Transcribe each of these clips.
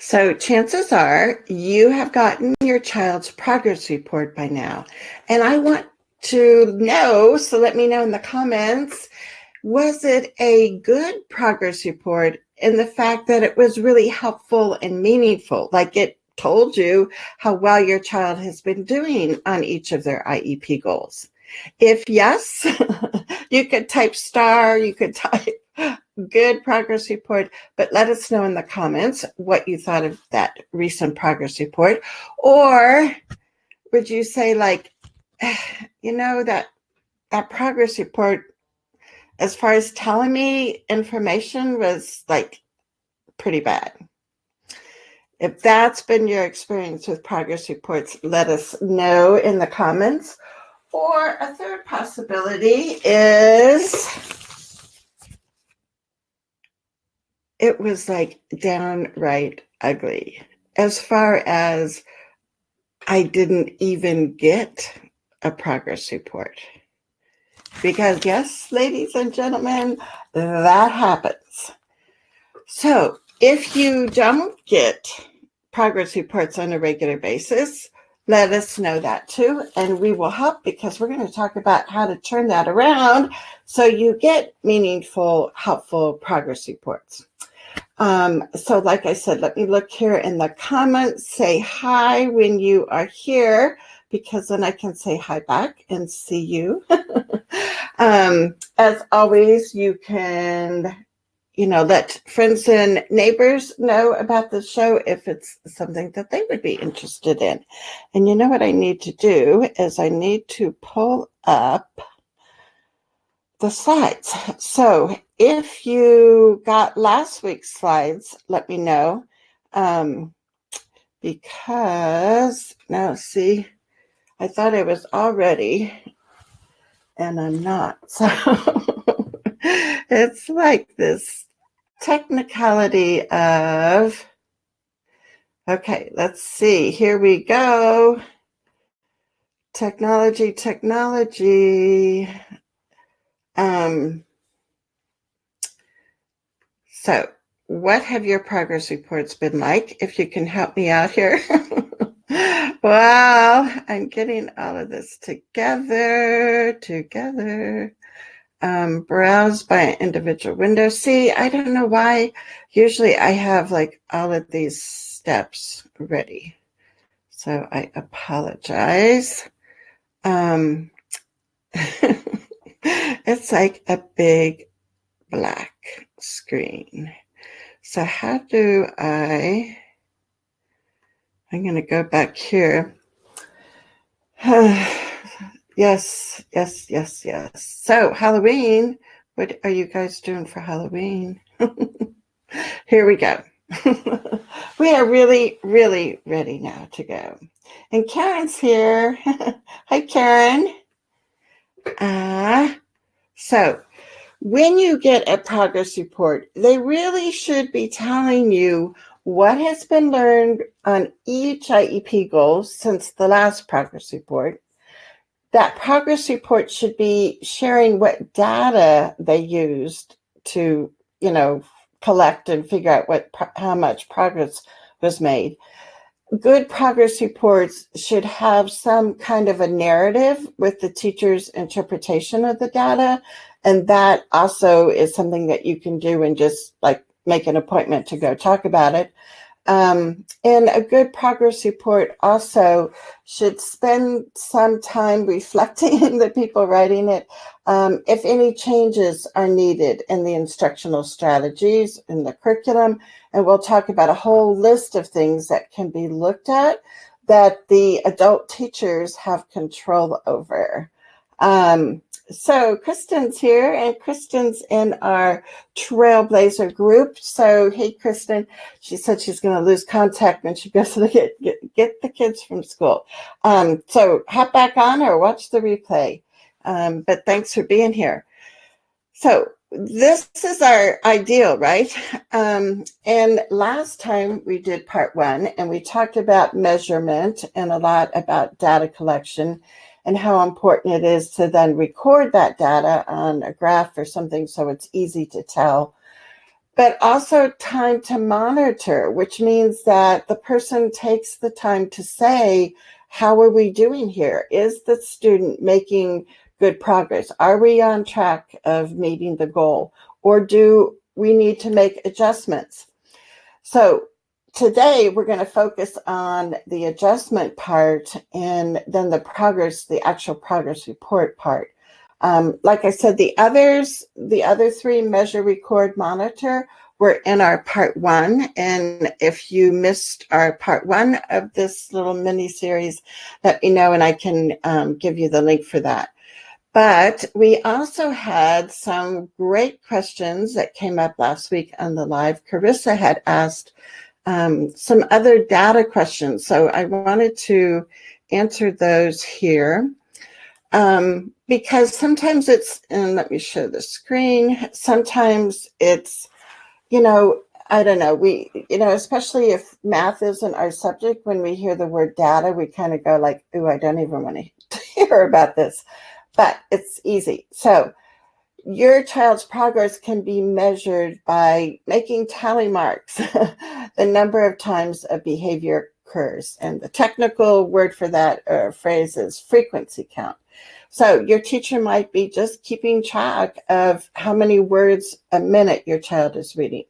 So chances are you have gotten your child's progress report by now. And I want to know, so let me know in the comments, was it a good progress report in the fact that it was really helpful and meaningful? Like it told you how well your child has been doing on each of their IEP goals. If yes, you could type star, you could type good progress report, but let us know in the comments what you thought of that recent progress report. Or would you say like, that progress report, as far as telling me information, was like pretty bad. If that's been your experience with progress reports, let us know in the comments. Or a third possibility is it was like downright ugly, as far as I didn't even get a progress report. Because yes, ladies and gentlemen, that happens. So if you don't get progress reports on a regular basis, let us know that too, and we will help, because we're going to talk about how to turn that around so you get meaningful, helpful progress reports. So like I said, let me look here in the comments. Say hi when you are here, because then I can say hi back and see you. As always, you can let friends and neighbors know about the show if it's something that they would be interested in. And you know what I need to do is I need to pull up the slides. So if you got last week's slides, let me know. Because now see, I thought I was all ready and I'm not. So it's like this technicality of, okay, let's see, here we go. Technology. So what have your progress reports been like? If you can help me out here. Well, I'm getting all of this together. Browse by individual window. See, I don't know why. Usually I have like all of these steps ready. So I apologize. It's like a big black screen. So how do I'm going to go back here. Yes. So Halloween, what are you guys doing for Halloween? Here we go. We are really, really ready now to go. And Karen's here. Hi, Karen. So when you get a progress report, they really should be telling you what has been learned on each IEP goal since the last progress report. That progress report should be sharing what data they used to, collect and figure out how much progress was made. Good progress reports should have some kind of a narrative with the teacher's interpretation of the data. And that also is something that you can do and just like make an appointment to go talk about it. And a good progress report also should spend some time reflecting, the people writing it, if any changes are needed in the instructional strategies in the curriculum. And we'll talk about a whole list of things that can be looked at that the adult teachers have control over. So Kristen's here, and Kristen's in our Trailblazer group. So, hey, Kristen, she said she's going to lose contact when she goes to get the kids from school. So hop back on or watch the replay. But thanks for being here. So this is our ideal, right? And last time we did part 1, and we talked about measurement and a lot about data collection and how important it is to then record that data on a graph or something so it's easy to tell but also time to monitor, which means that the person takes the time to say, how are we doing here? Is the student making good progress? Are we on track of meeting the goal? Or do we need to make adjustments? So today we're going to focus on the adjustment part and then the actual progress report part. Like I said, the other three, measure, record, monitor, were in our part one. And if you missed our part one of this little mini series, let me know and I can give you the link for that. But we also had some great questions that came up last week on the live. Carissa had asked some other data questions. So I wanted to answer those here. Because sometimes it's, and let me show the screen, sometimes it's, I don't know, especially if math isn't our subject, when we hear the word data, we kind of go like, ooh, I don't even want to hear about this, but it's easy. So your child's progress can be measured by making tally marks, the number of times a behavior occurs. And the technical word for that phrase is frequency count. So your teacher might be just keeping track of how many words a minute your child is reading,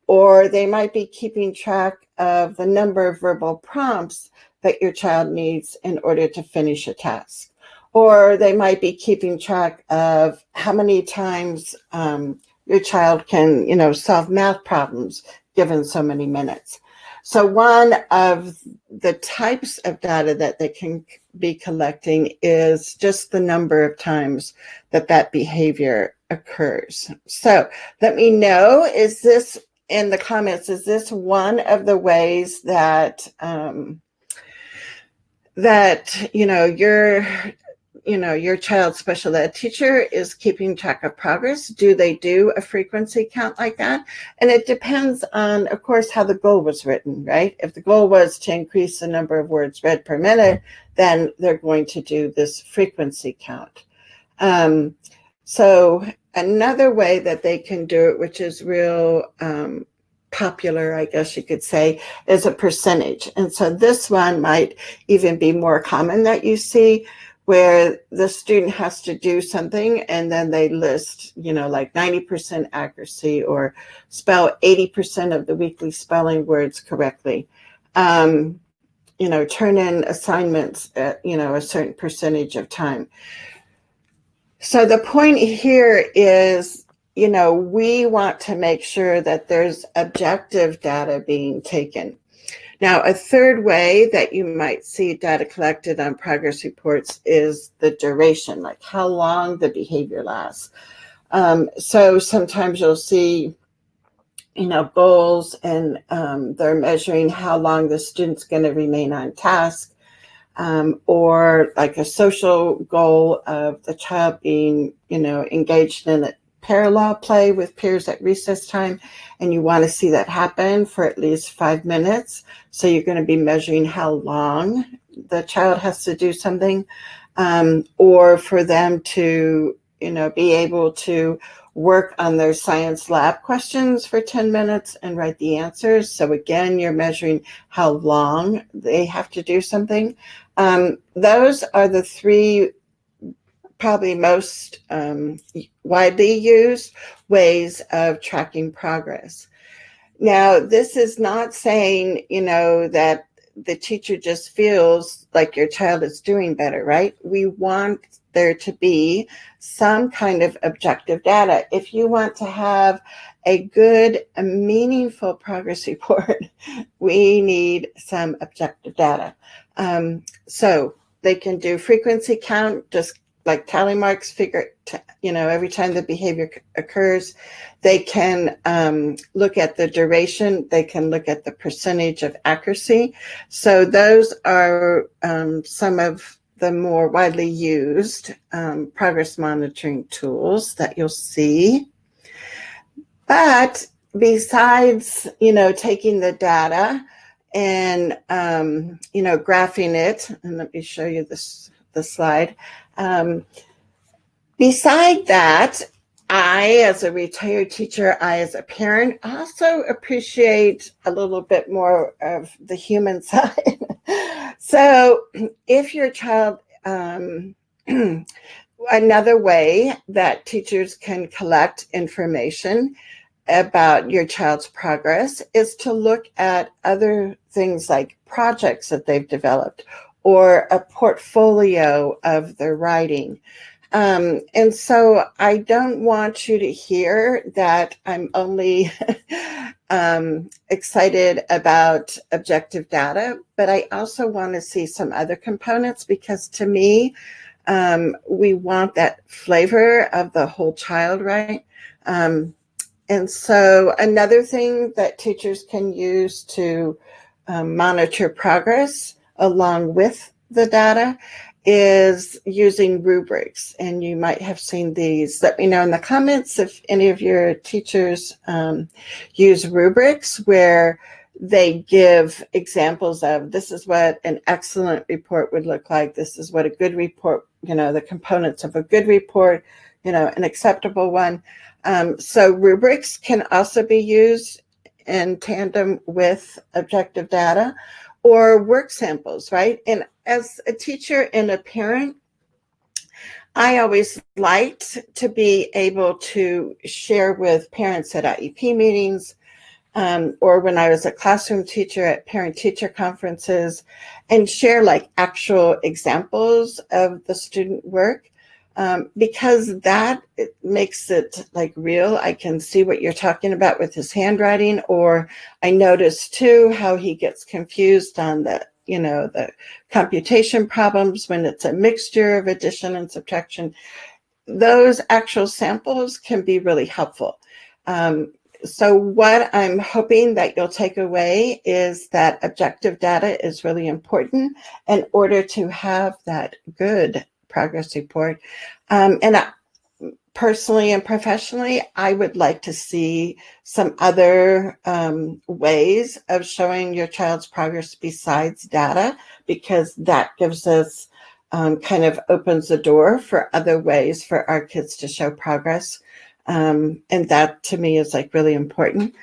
or they might be keeping track of the number of verbal prompts that your child needs in order to finish a task. Or they might be keeping track of how many times your child can, solve math problems given so many minutes. So one of the types of data that they can be collecting is just the number of times that behavior occurs. So let me know, is this in the comments, is this one of the ways that your child's special ed teacher is keeping track of progress? Do they do a frequency count like that? And it depends on, of course, how the goal was written, right? If the goal was to increase the number of words read per minute, then they're going to do this frequency count. So another way that they can do it, which is real popular, I guess you could say, is a percentage. And so this one might even be more common that you see, where the student has to do something and then they list, like 90% accuracy or spell 80% of the weekly spelling words correctly. Turn in assignments at, a certain percentage of time. So the point here is, we want to make sure that there's objective data being taken. Now, a third way that you might see data collected on progress reports is the duration, like how long the behavior lasts. So sometimes you'll see, goals, and they're measuring how long the student's going to remain on task, or like a social goal of the child being, engaged in a parallel play with peers at recess time, and you want to see that happen for at least 5 minutes. So you're going to be measuring how long the child has to do something, or for them to, be able to work on their science lab questions for 10 minutes and write the answers. So again, you're measuring how long they have to do something. Those are the three probably most widely used ways of tracking progress. Now, this is not saying, that the teacher just feels like your child is doing better, right? We want there to be some kind of objective data. If you want to have a good, meaningful progress report, we need some objective data. So they can do frequency count, just like tally marks, figure, every time the behavior occurs. They can look at the duration. They can look at the percentage of accuracy. So those are some of the more widely used progress monitoring tools that you'll see. But besides, taking the data and, graphing it, and let me show you the slide. Beside that, I, as a retired teacher, I, as a parent, also appreciate a little bit more of the human side. So, if your child, another way that teachers can collect information about your child's progress is to look at other things like projects that they've developed or a portfolio of their writing. And so I don't want you to hear that I'm only excited about objective data, but I also want to see some other components because to me, we want that flavor of the whole child, right? And so another thing that teachers can use to monitor progress along with the data is using rubrics. And you might have seen these. Let me know in the comments if any of your teachers use rubrics where they give examples of this is what an excellent report would look like. This is what a good report, the components of a good report, an acceptable one. So rubrics can also be used in tandem with objective data or work samples, right? And as a teacher and a parent, I always liked to be able to share with parents at IEP meetings or when I was a classroom teacher at parent-teacher conferences and share like actual examples of the student work because that it makes it like real. I can see what you're talking about with his handwriting, or I notice too how he gets confused on the computation problems when it's a mixture of addition and subtraction. Those actual samples can be really helpful. So what I'm hoping that you'll take away is that objective data is really important in order to have that good progress report. Personally and professionally, I would like to see some other ways of showing your child's progress besides data, because that gives us kind of opens the door for other ways for our kids to show progress. And that to me is like really important.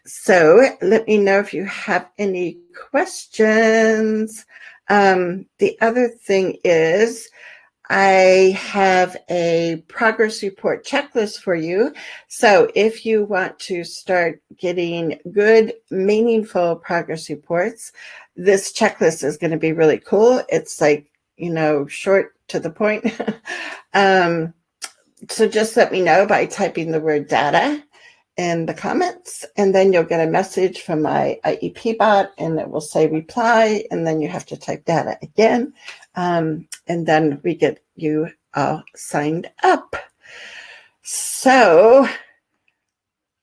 So let me know if you have any questions. The other thing is, I have a progress report checklist for you. So if you want to start getting good, meaningful progress reports, this checklist is going to be really cool. It's like, short to the point. So just let me know by typing the word data in the comments, and then you'll get a message from my IEP bot, and it will say reply, and then you have to type data again, and then we get you all signed up. So,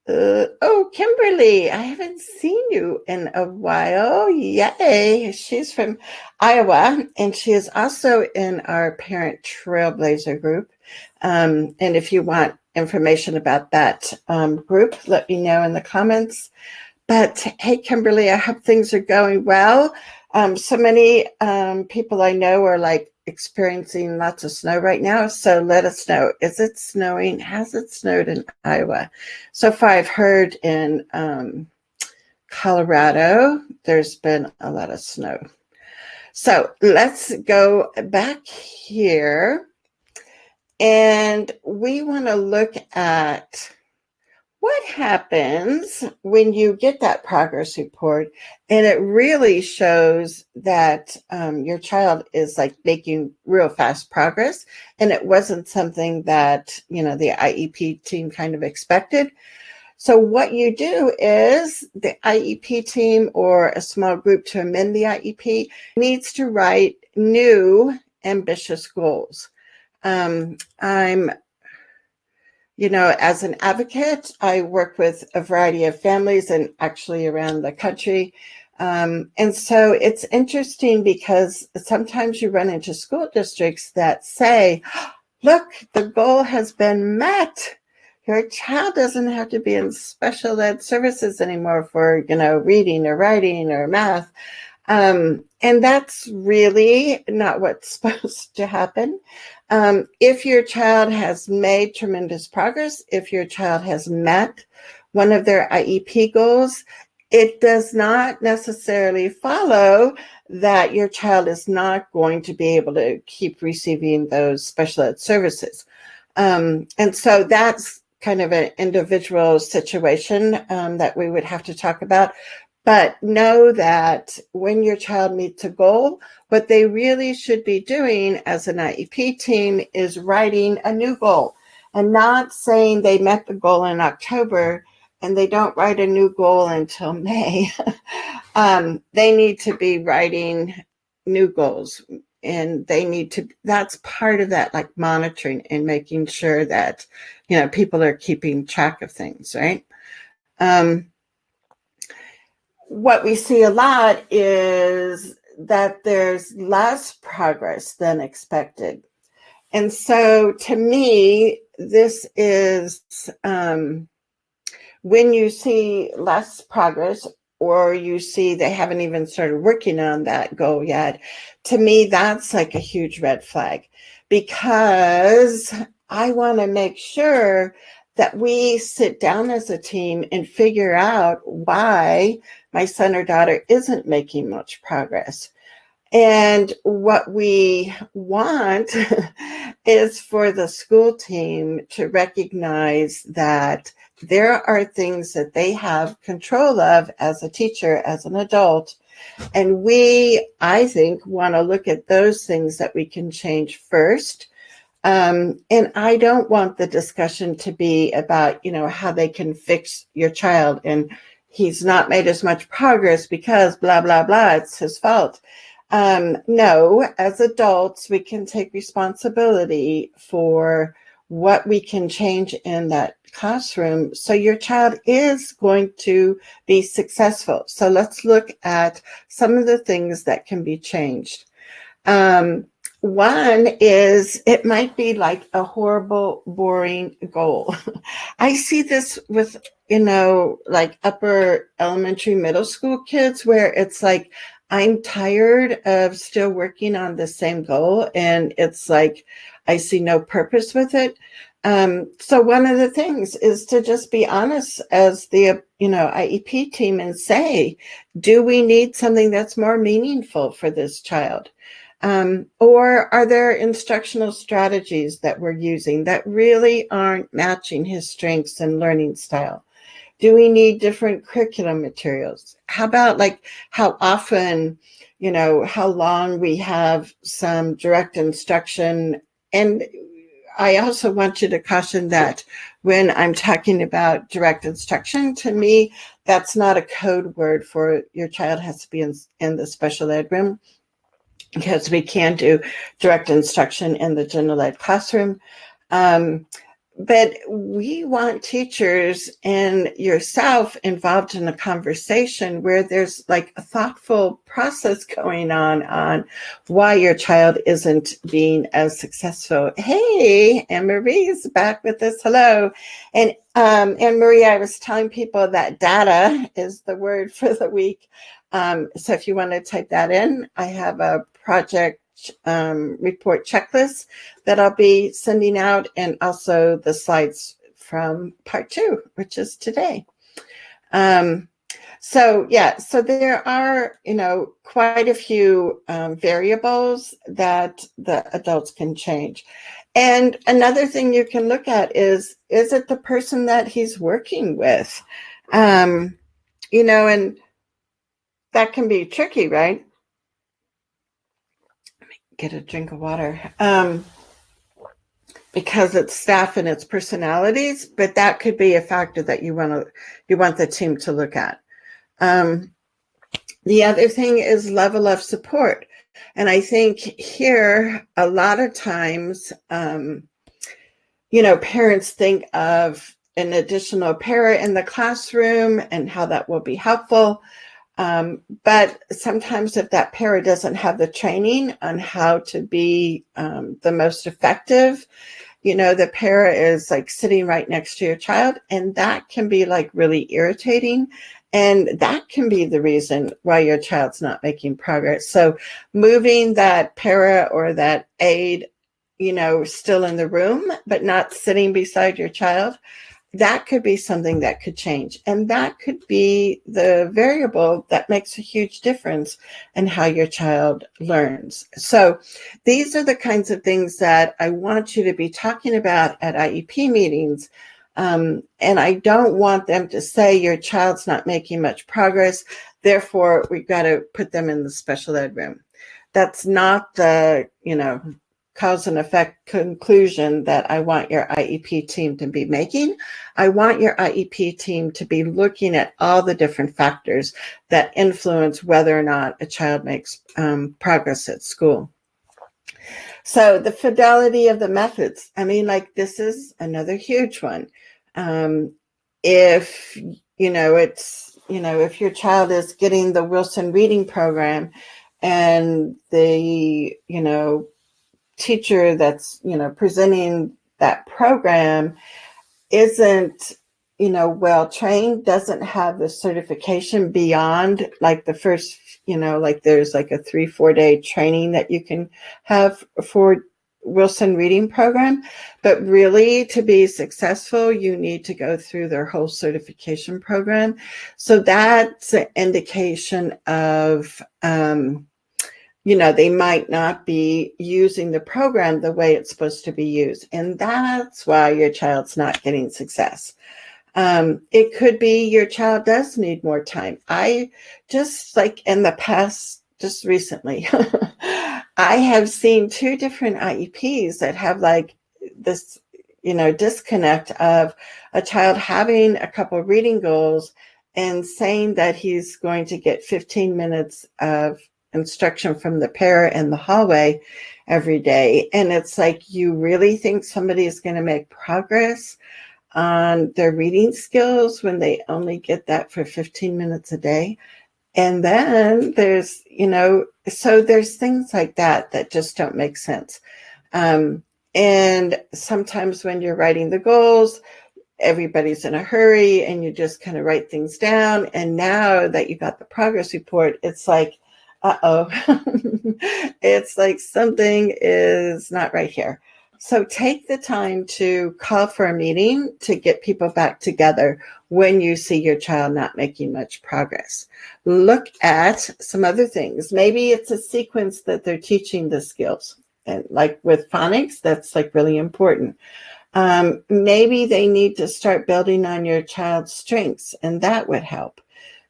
Kimberly, I haven't seen you in a while. Yay! She's from Iowa, and she is also in our Parent Trailblazer group. And if you want information about that group, let me know in the comments. But hey, Kimberly, I hope things are going well. So many people I know are like experiencing lots of snow right now. So let us know. Is it snowing? Has it snowed in Iowa? So far, I've heard in Colorado, there's been a lot of snow. So let's go back here. And we want to look at what happens when you get that progress report and it really shows that your child is like making real fast progress and it wasn't something that, the IEP team kind of expected. So what you do is the IEP team or a small group to amend the IEP needs to write new ambitious goals. I'm as an advocate, I work with a variety of families and actually around the country. And so it's interesting because sometimes you run into school districts that say, look, the goal has been met. Your child doesn't have to be in special ed services anymore for, reading or writing or math. And that's really not what's supposed to happen. If your child has made tremendous progress, if your child has met one of their IEP goals, it does not necessarily follow that your child is not going to be able to keep receiving those special ed services. And so that's kind of an individual situation that we would have to talk about. But know that when your child meets a goal, what they really should be doing as an IEP team is writing a new goal and not saying they met the goal in October and they don't write a new goal until May. They need to be writing new goals, and they need to, that's part of that, like monitoring and making sure that, you know, people are keeping track of things, right? What we see a lot is that there's less progress than expected. And so to me, this is when you see less progress or you see they haven't even started working on that goal yet, to me, that's like a huge red flag, because I want to make sure that we sit down as a team and figure out why my son or daughter isn't making much progress. And what we want is for the school team to recognize that there are things that they have control of as a teacher, as an adult. And we, I think, want to look at those things that we can change first. And I don't want the discussion to be about, you know, how they can fix your child and he's not made as much progress because blah, blah, blah, it's his fault. No, as adults, we can take responsibility for what we can change in that classroom so your child is going to be successful. So let's look at some of the things that can be changed. One is it might be like a horrible, boring goal. I see this with, you know, like upper elementary, middle school kids where it's like, I'm tired of still working on the same goal. And it's like, I see no purpose with it. So one of the things is to just be honest as the, you know, IEP team and say, do we need something that's more meaningful for this child? Or are there instructional strategies that we're using that really aren't matching his strengths and learning style? Do we need different curriculum materials? How about like how often, you know, how long we have some direct instruction? And I also want you to caution that when I'm talking about direct instruction, to me, that's not a code word for your child has to be in the special ed room, because we can do direct instruction in the general ed classroom. But we want teachers and yourself involved in a conversation where there's like a thoughtful process going on why your child isn't being as successful. Hey, Anne-Marie's back with us. Hello. And Anne-Marie, I was telling people that data is the word for the week. So if you want to type that in, I have a project report checklist that I'll be sending out, and also the slides from part 2, which is today. So there are, you know, quite a few variables that the adults can change. And another thing you can look at is it the person that he's working with? You know, and that can be tricky, right? Let me get a drink of water. Because it's staff and its personalities, but that could be a factor that you want the team to look at. The other thing is level of support. And I think here, a lot of times, you know, parents think of an additional para in the classroom and how that will be helpful. But sometimes if that para doesn't have the training on how to be the most effective, you know, the para is like sitting right next to your child, and that can be like really irritating. And that can be the reason why your child's not making progress. So moving that para or that aid still in the room, but not sitting beside your child, that could be something that could change. And that could be the variable that makes a huge difference in how your child learns. So these are the kinds of things that I want you to be talking about at IEP meetings. And I don't want them to say your child's not making much progress, therefore we've got to put them in the special ed room. That's not the, cause and effect conclusion that I want your IEP team to be making. I want your IEP team to be looking at all the different factors that influence whether or not a child makes progress at school. So the fidelity of the methods, this is another huge one. If if your child is getting the Wilson reading program and the teacher that's presenting that program isn't well trained, doesn't have the certification beyond like the first there's like a 3-4 day training that you can have for Wilson reading program, but really to be successful you need to go through their whole certification program. So that's an indication of they might not be using the program the way it's supposed to be used. And that's why your child's not getting success. It could be your child does need more time. I just in the past, just recently, I have seen 2 different IEPs that have this, disconnect of a child having a couple of reading goals and saying that he's going to get 15 minutes of instruction from the parent in the hallway every day. And it's like, you really think somebody is going to make progress on their reading skills when they only get that for 15 minutes a day? And then there's, so there's things like that just don't make sense. And sometimes when you're writing the goals, everybody's in a hurry and you just kind of write things down. And now that you got the progress report, it's like, it's like something is not right here. So take the time to call for a meeting to get people back together when you see your child not making much progress. Look at some other things. Maybe it's a sequence that they're teaching the skills. And like with phonics, that's really important. Maybe they need to start building on your child's strengths, and that would help.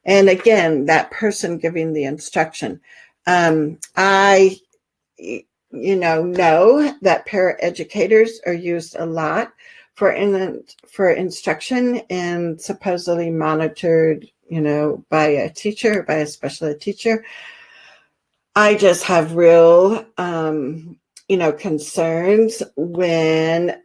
And again, that person giving the instruction. I know that paraeducators are used a lot for instruction and supposedly monitored, by a teacher, by a special ed teacher. I just have real, concerns when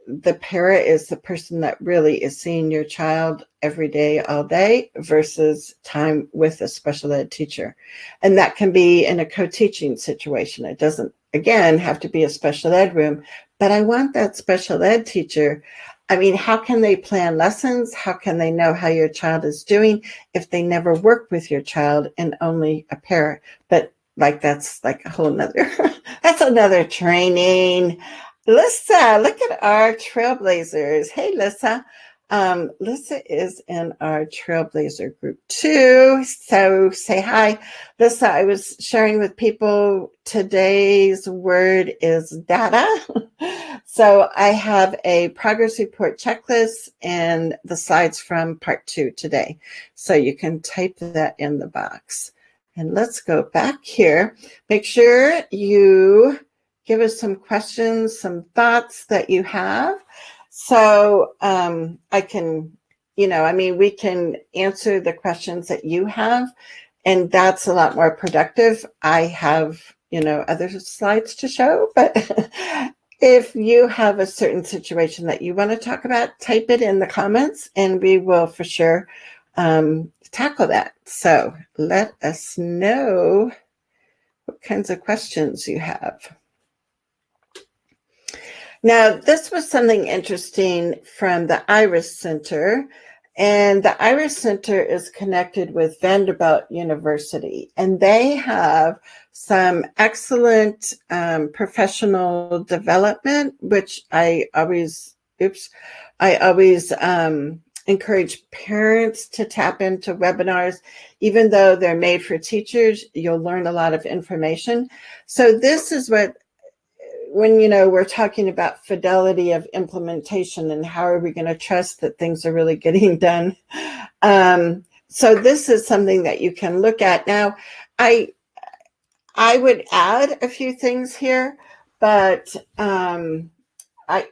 the para is the person that really is seeing your child every day, all day, versus time with a special ed teacher. And that can be in a co-teaching situation. It doesn't, again, have to be a special ed room, but I want that special ed teacher. How can they plan lessons? How can they know how your child is doing if they never work with your child and only a para? But that's a whole nother, that's another training. Lissa, look at our trailblazers. Hey, Lissa. Lissa is in our trailblazer group too. So say hi. Lissa, I was sharing with people today's word is data. So I have a progress report checklist and the slides from part 2 today. So you can type that in the box. And let's go back here. Make sure you give us some questions, some thoughts that you have. So I can, we can answer the questions that you have, and that's a lot more productive. I have, other slides to show, but if you have a certain situation that you want to talk about, type it in the comments and we will for sure tackle that. So let us know what kinds of questions you have. Now, this was something interesting from the IRIS Center, And the Iris Center is connected with Vanderbilt University, and they have some excellent professional development, which I always encourage parents to tap into webinars. Even though they're made for teachers, you'll learn a lot of information. So this is what, when we're talking about fidelity of implementation and how are we going to trust that things are really getting done. So this is something that you can look at. Now, I would add a few things here, but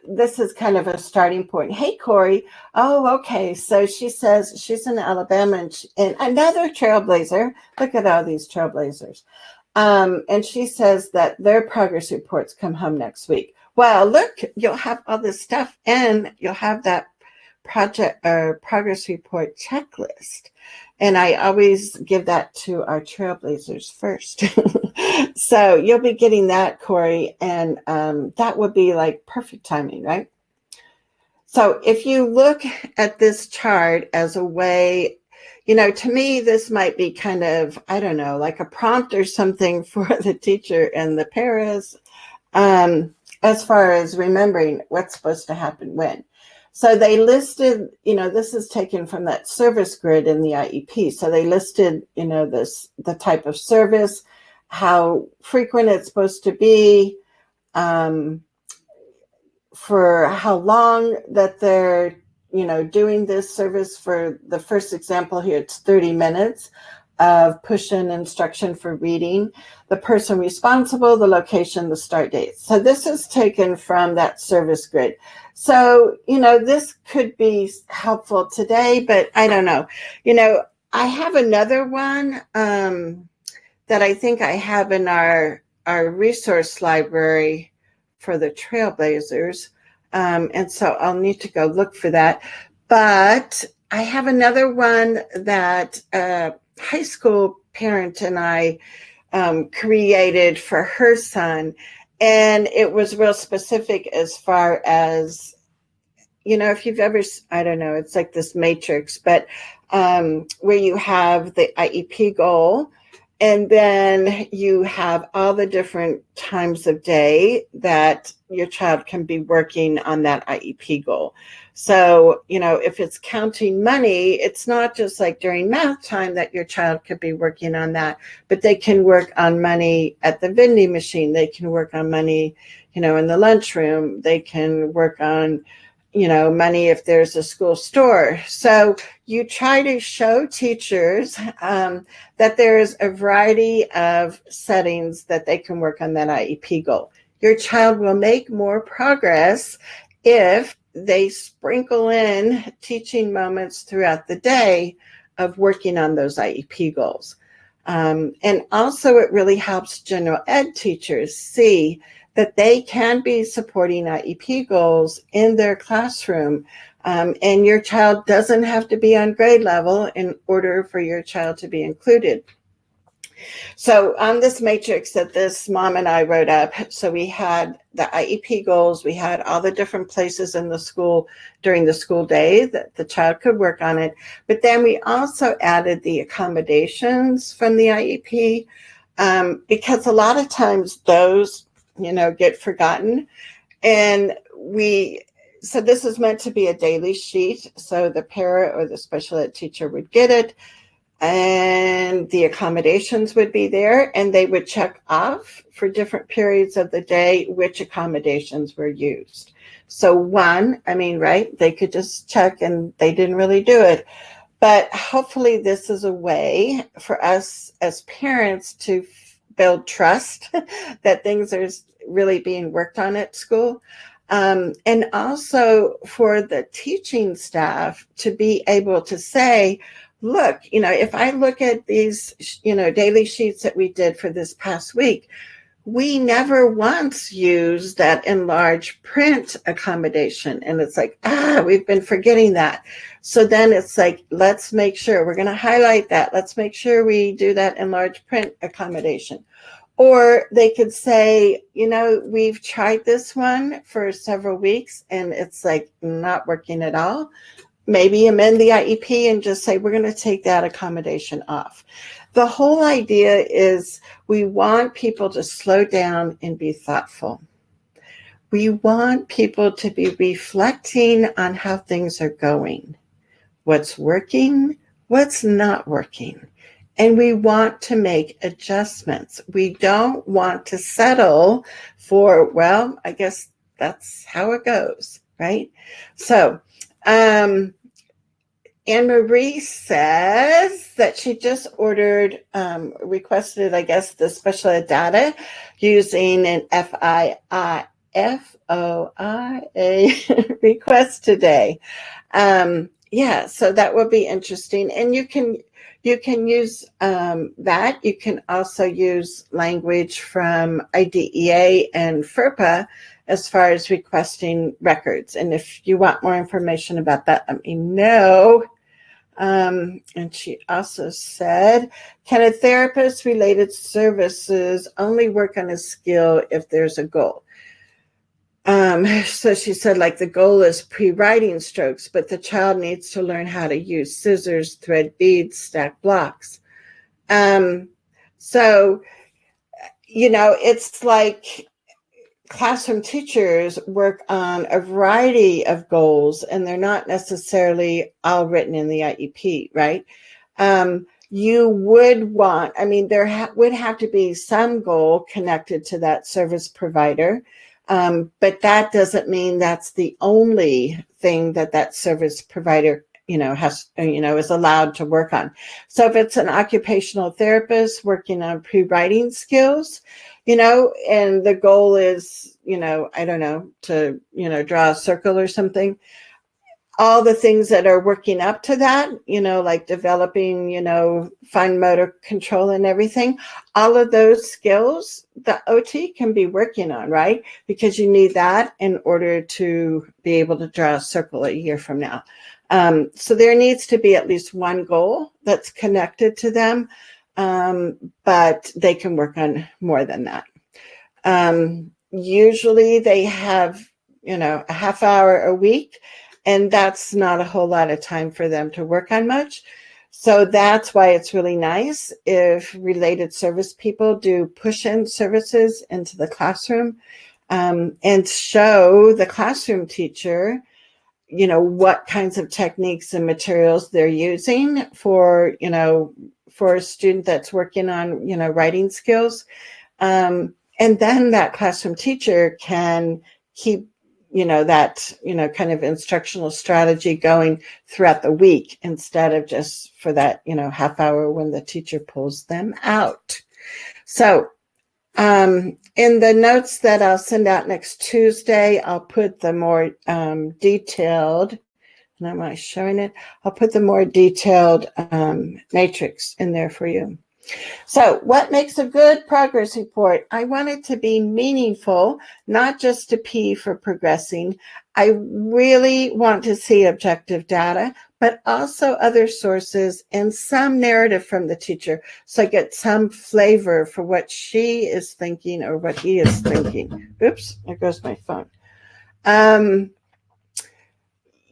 this is kind of a starting point. Hey, Corey. Oh, okay. So she says she's in Alabama, and another trailblazer. Look at all these trailblazers. And she says that their progress reports come home next week. Well, look, you'll have all this stuff, and you'll have that project or progress report checklist. And I always give that to our trailblazers first. So you'll be getting that, Corey, and that would be like perfect timing, right? So if you look at this chart as a way, to me, this might be kind of, I don't know, like a prompt or something for the teacher and the parents, as far as remembering what's supposed to happen when. So they listed, this is taken from that service grid in the IEP. So they listed, the type of service, how frequent it's supposed to be, for how long that they're, doing this service. For the first example here, it's 30 minutes of push-in instruction for reading, the person responsible, the location, the start date. So this is taken from that service grid. So, this could be helpful today, but I don't know. I have another one that I think I have in our resource library for the Trailblazers. And so I'll need to go look for that. But I have another one that a high school parent and I created for her son. And it was real specific as far as, if you've ever, I don't know, it's like this matrix, but where you have the IEP goal, and then you have all the different times of day that your child can be working on that IEP goal. So, if it's counting money, it's not just like during math time that your child could be working on that, but they can work on money at the vending machine. They can work on money, in the lunchroom. They can work on, money if there's a school store. So you try to show teachers that there's a variety of settings that they can work on that IEP goal. Your child will make more progress if they sprinkle in teaching moments throughout the day of working on those IEP goals. And also it really helps general ed teachers see that they can be supporting IEP goals in their classroom. And your child doesn't have to be on grade level in order for your child to be included. So on this matrix that this mom and I wrote up, so we had the IEP goals, we had all the different places in the school during the school day that the child could work on it. But then we also added the accommodations from the IEP, because a lot of times those get forgotten. And so this is meant to be a daily sheet. So the para or the special ed teacher would get it, and the accommodations would be there, and they would check off for different periods of the day which accommodations were used. So right, they could just check and they didn't really do it. But hopefully this is a way for us as parents to build trust that things are really being worked on at school. And also for the teaching staff to be able to say, look, if I look at these, daily sheets that we did for this past week, we never once used that enlarged print accommodation. And it's like, we've been forgetting that. So then it's like, let's make sure we're going to highlight that. Let's make sure we do that enlarged print accommodation. Or they could say, we've tried this one for several weeks and it's like not working at all. maybe amend the IEP and just say, we're going to take that accommodation off. The whole idea is we want people to slow down and be thoughtful. We want people to be reflecting on how things are going, what's working, what's not working. And we want to make adjustments. We don't want to settle for, well, I guess that's how it goes, right? So, Anne Marie says that she just requested, I guess, the special ed data using an FOIA request today. Yeah, so that will be interesting. And you can use that. You can also use language from IDEA and FERPA as far as requesting records. And if you want more information about that, let me know. And she also said, can a therapist related services only work on a skill if there's a goal? So she said, like, the goal is pre-writing strokes, but the child needs to learn how to use scissors, thread beads, stack blocks. So, it's like classroom teachers work on a variety of goals, and they're not necessarily all written in the IEP, right? You would want, there would have to be some goal connected to that service provider. But that doesn't mean that's the only thing that service provider, is allowed to work on. So if it's an occupational therapist working on pre-writing skills, and the goal is, I don't know, to, draw a circle or something, all the things that are working up to that, like developing, fine motor control and everything, all of those skills, the OT can be working on, right? Because you need that in order to be able to draw a circle a year from now. So there needs to be at least one goal that's connected to them, but they can work on more than that. Usually they have, a half hour a week, and that's not a whole lot of time for them to work on much. So that's why it's really nice if related service people do push-in services into the classroom, and show the classroom teacher, what kinds of techniques and materials they're using for a student that's working on, writing skills. And then that classroom teacher can keep, that, kind of instructional strategy going throughout the week instead of just for that, half hour when the teacher pulls them out. So, in the notes that I'll send out next Tuesday, I'll put the more detailed, and am I showing it? I'll put the more detailed matrix in there for you. So what makes a good progress report? I want it to be meaningful, not just a P for progressing. I really want to see objective data, but also other sources and some narrative from the teacher, so I get some flavor for what she is thinking or what he is thinking. Oops, there goes my phone.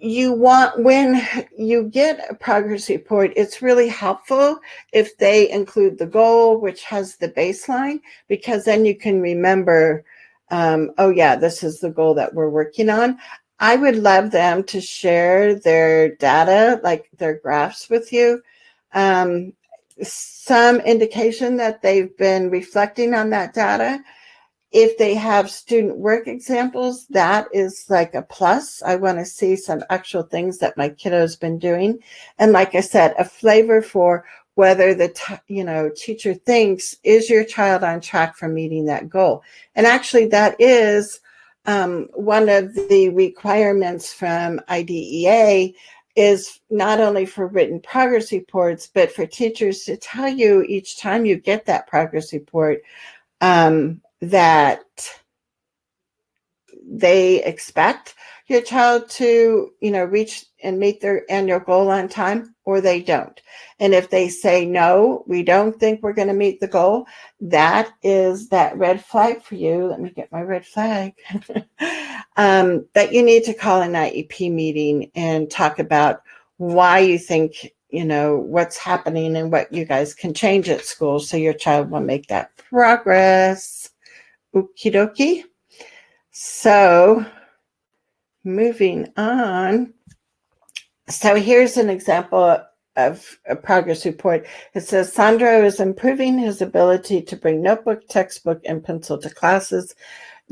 When you get a progress report, it's really helpful if they include the goal, which has the baseline, because then you can remember, oh yeah, this is the goal that we're working on. I would love them to share their data, like their graphs with you. Some indication that they've been reflecting on that data. If they have student work examples, that is like a plus. I want to see some actual things that my kiddo's been doing. And like I said, a flavor for whether the teacher thinks, is your child on track for meeting that goal? And actually that is one of the requirements from IDEA, is not only for written progress reports, but for teachers to tell you each time you get that progress report, that they expect, your child to, reach and meet their annual goal on time, or they don't. And if they say, no, we don't think we're going to meet the goal, that is that red flag for you. Let me get my red flag. That you need to call an IEP meeting and talk about why you think, what's happening and what you guys can change at school so your child will make that progress. Okie dokie. So moving on. So here's an example of a progress report. It says Sandro is improving his ability to bring notebook, textbook, and pencil to classes.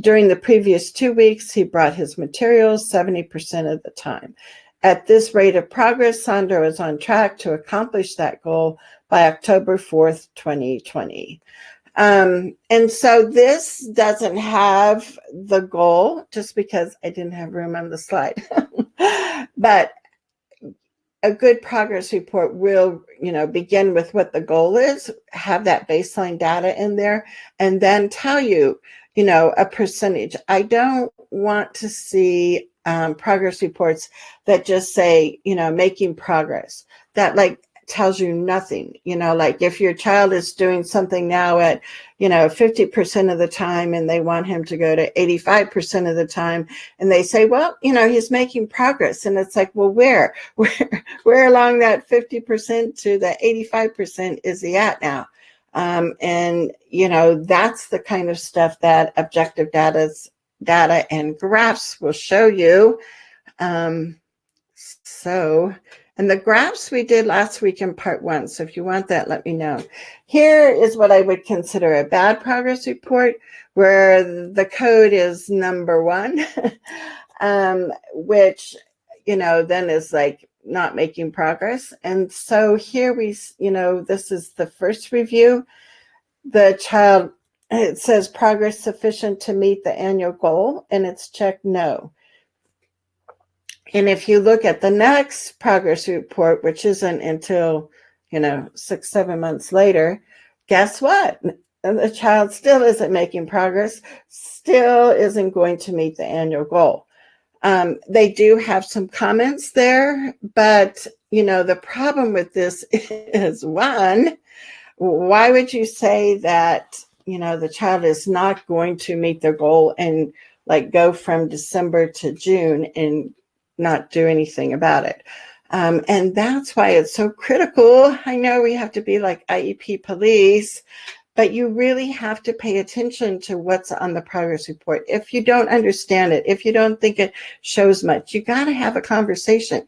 During the previous 2 weeks, he brought his materials 70% of the time. At this rate of progress, Sandro is on track to accomplish that goal by October 4th, 2020. And so this doesn't have the goal, just because I didn't have room on the slide. But a good progress report will, begin with what the goal is, have that baseline data in there, and then tell you, a percentage. I don't want to see progress reports that just say, making progress. That tells you nothing. Like if your child is doing something now at, 50% of the time, and they want him to go to 85% of the time, and they say, well, he's making progress. And it's like, well, where along that 50% to the 85% is he at now? And that's the kind of stuff that objective data and graphs will show you. And the graphs we did last week in part 1. So if you want that, let me know. Here is what I would consider a bad progress report, where the code is number 1, which, then is like not making progress. And so here this is the first review. The child, it says progress sufficient to meet the annual goal, and it's checked no. And if you look at the next progress report, which isn't until, 6-7 months later, guess what? The child still isn't making progress, still isn't going to meet the annual goal. They do have some comments there, but, the problem with this is, one, why would you say that, the child is not going to meet their goal and go from December to June and not do anything about it? And that's why it's so critical. I know we have to be like IEP police, but you really have to pay attention to what's on the progress report. If you don't understand it, if you don't think it shows much, you got to have a conversation.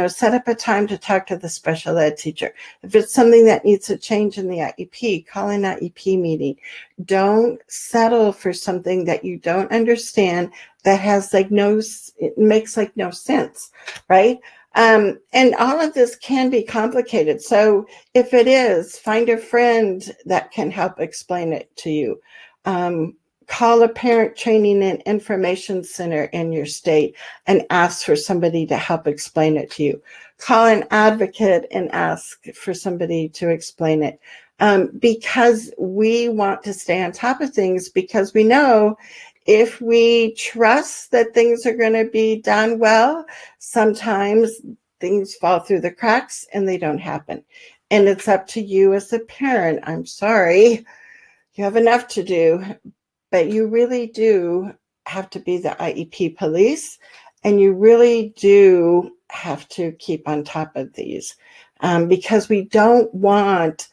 Set up a time to talk to the special ed teacher. If it's something that needs to change in the IEP, call an IEP meeting. Don't settle for something that you don't understand, that has it makes no sense, right? And all of this can be complicated. So if it is, find a friend that can help explain it to you. Call a parent training and information center in your state and ask for somebody to help explain it to you. Call an advocate and ask for somebody to explain it. Because we want to stay on top of things, because we know if we trust that things are going to be done well, sometimes things fall through the cracks and they don't happen. And it's up to you as a parent. I'm sorry, you have enough to do, but you really do have to be the IEP police, and you really do have to keep on top of these, because we don't want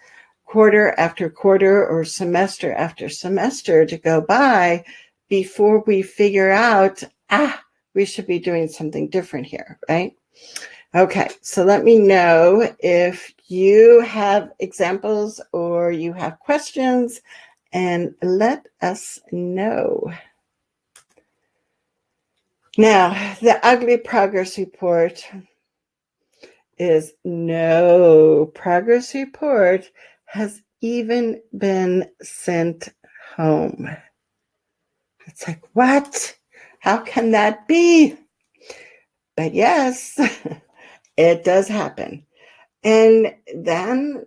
quarter after quarter or semester after semester to go by before we figure out, we should be doing something different here, right? Okay, so let me know if you have examples or you have questions, and let us know. Now, the ugly progress report is no progress report has even been sent home. It's like, what? How can that be? But yes, it does happen. And then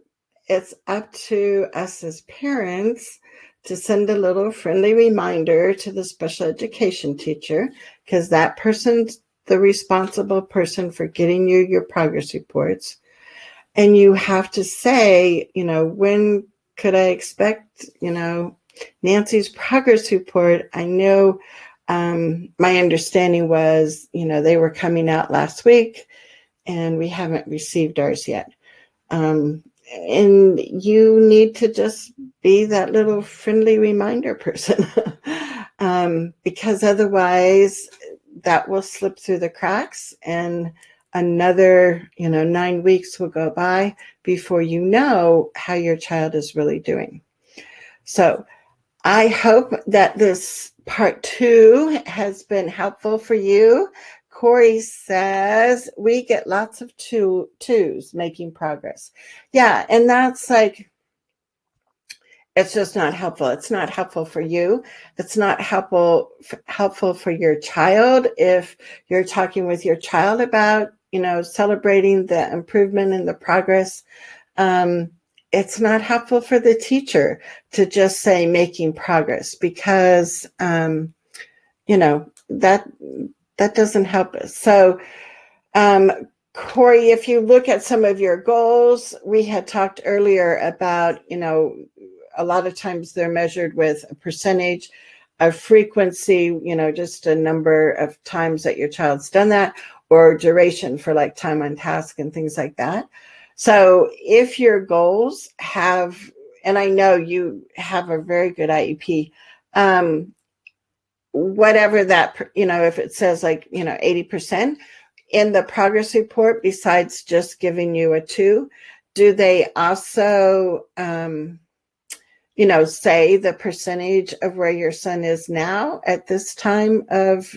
it's up to us as parents to send a little friendly reminder to the special education teacher, because that person's the responsible person for getting you your progress reports. And you have to say, when could I expect, Nancy's progress report? I know my understanding was, they were coming out last week and we haven't received ours yet. And you need to just be that little friendly reminder person because otherwise that will slip through the cracks and another 9 weeks will go by before you know how your child is really doing. So I hope that this part 2 has been helpful for you. Corey says we get lots of twos making progress. Yeah, and that's like, it's just not helpful. It's not helpful for you. It's not helpful for your child. If you're talking with your child about, celebrating the improvement and the progress, it's not helpful for the teacher to just say making progress, because, that doesn't help us. So, Corey, if you look at some of your goals, we had talked earlier about, a lot of times they're measured with a percentage of frequency, just a number of times that your child's done that, or duration for like time on task and things like that. So if your goals have, and I know you have a very good IEP, whatever that, if it says like, 80%, in the progress report, besides just giving you a 2, do they also, say the percentage of where your son is now at this time of,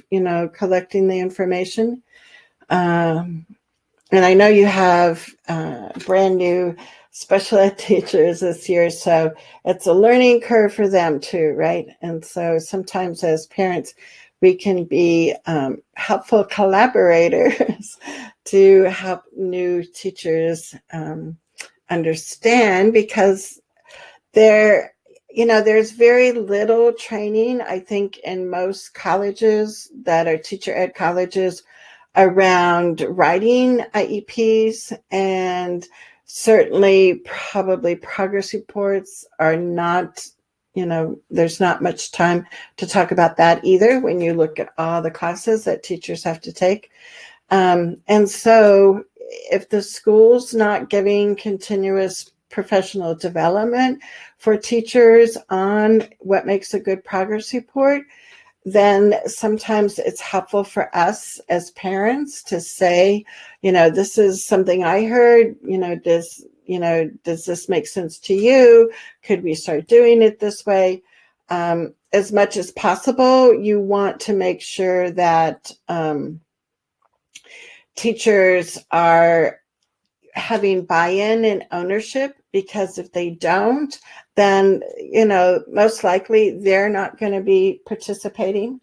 collecting the information? And I know you have brand new special ed teachers this year, so it's a learning curve for them too, right? And so sometimes as parents, we can be helpful collaborators to help new teachers understand, because there's very little training, I think, in most colleges that are teacher ed colleges around writing IEPs, and certainly probably progress reports are not, there's not much time to talk about that either when you look at all the classes that teachers have to take. And so if the school's not giving continuous professional development for teachers on what makes a good progress report, then sometimes it's helpful for us as parents to say, this is something I heard, does this make sense to you? Could we start doing it this way? As much as possible, you want to make sure that teachers are having buy-in and ownership, because if they don't, then, most likely they're not going to be participating.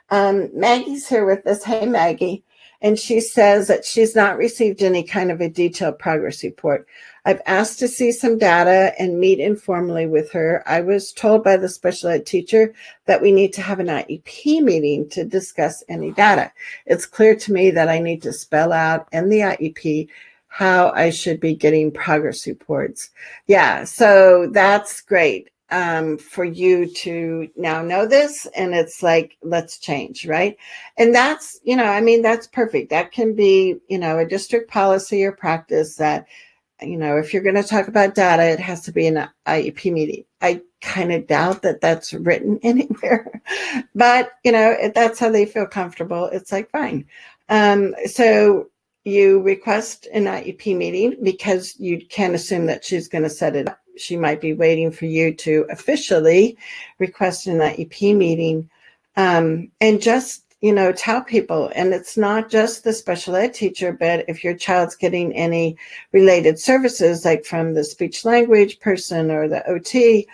Maggie's here with us. Hey, Maggie. And she says that she's not received any kind of a detailed progress report. I've asked to see some data and meet informally with her. I was told by the special ed teacher that we need to have an IEP meeting to discuss any data. It's clear to me that I need to spell out in the IEP how I should be getting progress reports. Yeah, so that's great for you to now know this. And it's like, let's change, right? And that's, that's perfect. That can be, a district policy or practice that, if you're going to talk about data, it has to be an IEP meeting. I kind of doubt that that's written anywhere, but, if that's how they feel comfortable, it's like, fine. So you request an IEP meeting because you can't assume that she's going to set it up. She might be waiting for you to officially request an IEP meeting, and just, tell people. And it's not just the special ed teacher, but if your child's getting any related services, like from the speech language person or the OT,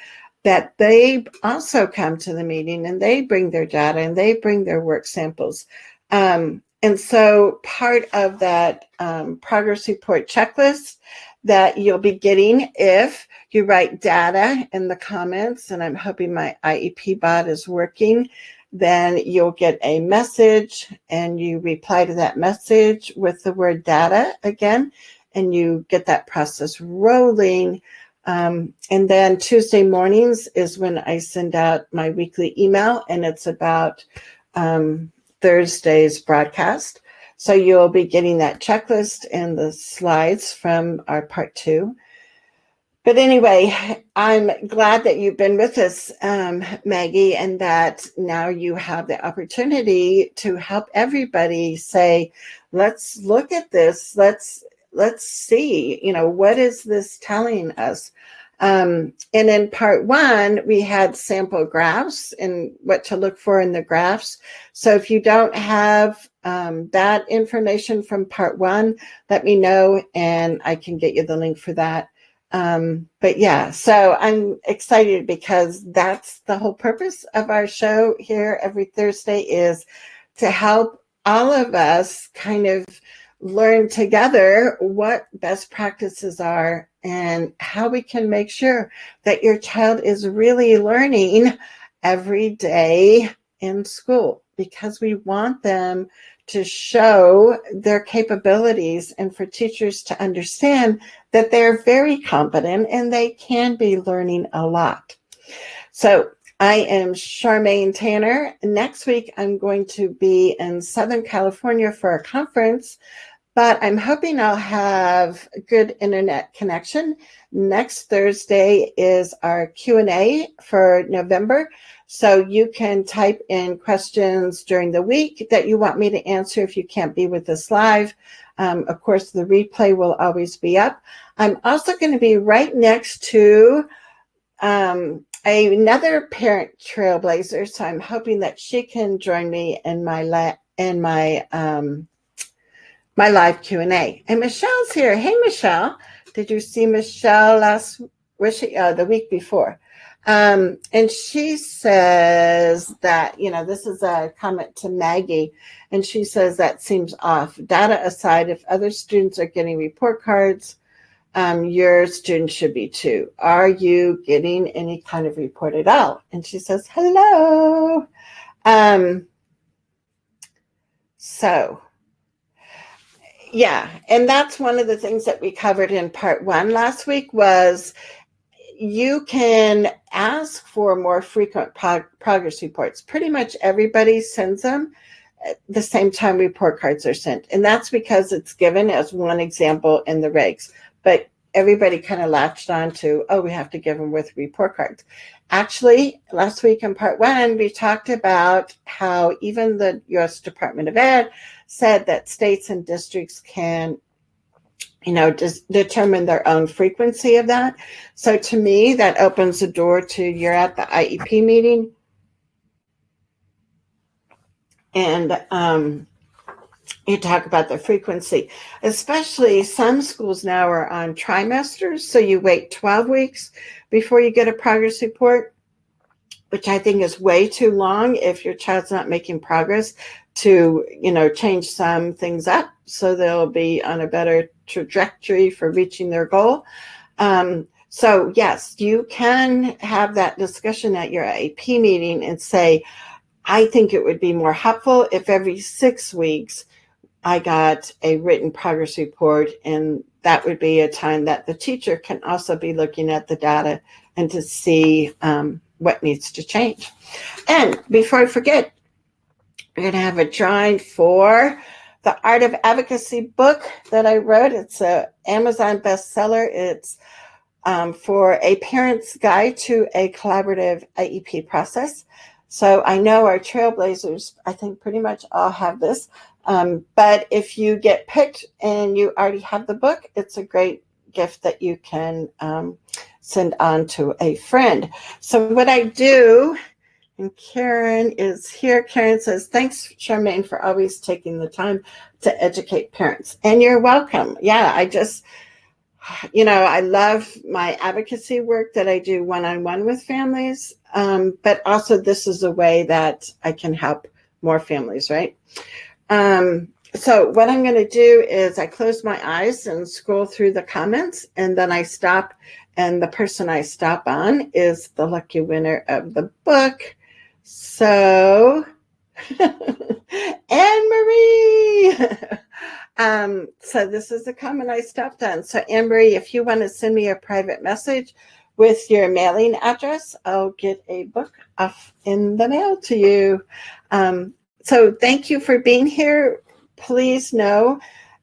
that they also come to the meeting and they bring their data and they bring their work samples. And so part of that progress report checklist that you'll be getting if you write data in the comments, and I'm hoping my IEP bot is working. Then you'll get a message and you reply to that message with the word data again, and you get that process rolling. And then Tuesday mornings is when I send out my weekly email, and it's about Thursday's broadcast. So you'll be getting that checklist and the slides from our part 2. But anyway, I'm glad that you've been with us, Maggie, and that now you have the opportunity to help everybody say, let's look at this. Let's see, what is this telling us? And in part 1, we had sample graphs and what to look for in the graphs. So if you don't have that information from part 1, let me know and I can get you the link for that. But yeah, so I'm excited because that's the whole purpose of our show here every Thursday, is to help all of us kind of learn together what best practices are and how we can make sure that your child is really learning every day in school, because we want them to show their capabilities and for teachers to understand that they're very competent and they can be learning a lot. So I am Charmaine Tanner. Next week, I'm going to be in Southern California for a conference, but I'm hoping I'll have a good internet connection. Next Thursday is our Q&A for November. So you can type in questions during the week that you want me to answer if you can't be with us live. Of course, the replay will always be up. I'm also going to be right next to another parent trailblazer, so I'm hoping that she can join me in my live Q&A. And Michelle's here. Hey, Michelle. Did you see Michelle the week before? And she says that, this is a comment to Maggie, and she says that seems off. Data aside, if other students are getting report cards, your students should be too. Are you getting any kind of report at all? And she says, hello. So, yeah, and that's one of the things that we covered in part 1 last week was you can ask for more frequent progress reports. Pretty much everybody sends them at the same time report cards are sent. And that's because it's given as one example in the regs. But everybody kind of latched on to, we have to give them with report cards. Actually, last week in part 1, we talked about how even the U.S. Department of Ed said that states and districts can just determine their own frequency of that. So to me, that opens the door to you're at the IEP meeting and you talk about the frequency. Especially some schools now are on trimesters, so you wait 12 weeks before you get a progress report, which I think is way too long if your child's not making progress to, change some things up so they'll be on a better trajectory for reaching their goal. So yes, you can have that discussion at your IEP meeting and say, I think it would be more helpful if every 6 weeks I got a written progress report, and that would be a time that the teacher can also be looking at the data and to see what needs to change. And before I forget, we're going to have a drawing for the Art of Advocacy book that I wrote. It's an Amazon bestseller. It's for a parent's guide to a collaborative IEP process. So I know our trailblazers, I think pretty much all have this. But if you get picked and you already have the book, it's a great gift that you can send on to a friend. So what I do, and Karen is here. Karen says, thanks, Charmaine, for always taking the time to educate parents. And you're welcome. Yeah, I love my advocacy work that I do one-on-one with families. But also this is a way that I can help more families, right? So what I'm going to do is I close my eyes and scroll through the comments, and then I stop, and the person I stop on is the lucky winner of the book. So, Anne Marie. So this is the comment I stopped on. So Anne Marie, if you want to send me a private message with your mailing address, I'll get a book off in the mail to you. So thank you for being here. Please know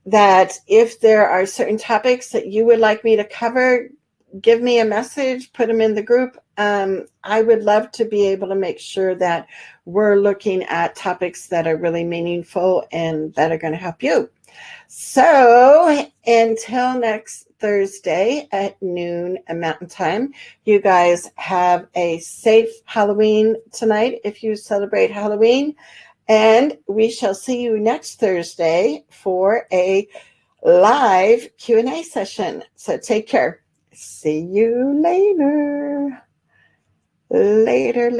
that if there are certain topics that you would like me to cover, give me a message, put them in the group. I would love to be able to make sure that we're looking at topics that are really meaningful and that are going to help you. So until next Thursday at noon Mountain Time, you guys have a safe Halloween tonight if you celebrate Halloween. And we shall see you next Thursday for a live Q&A session. So take care. See you later. Later.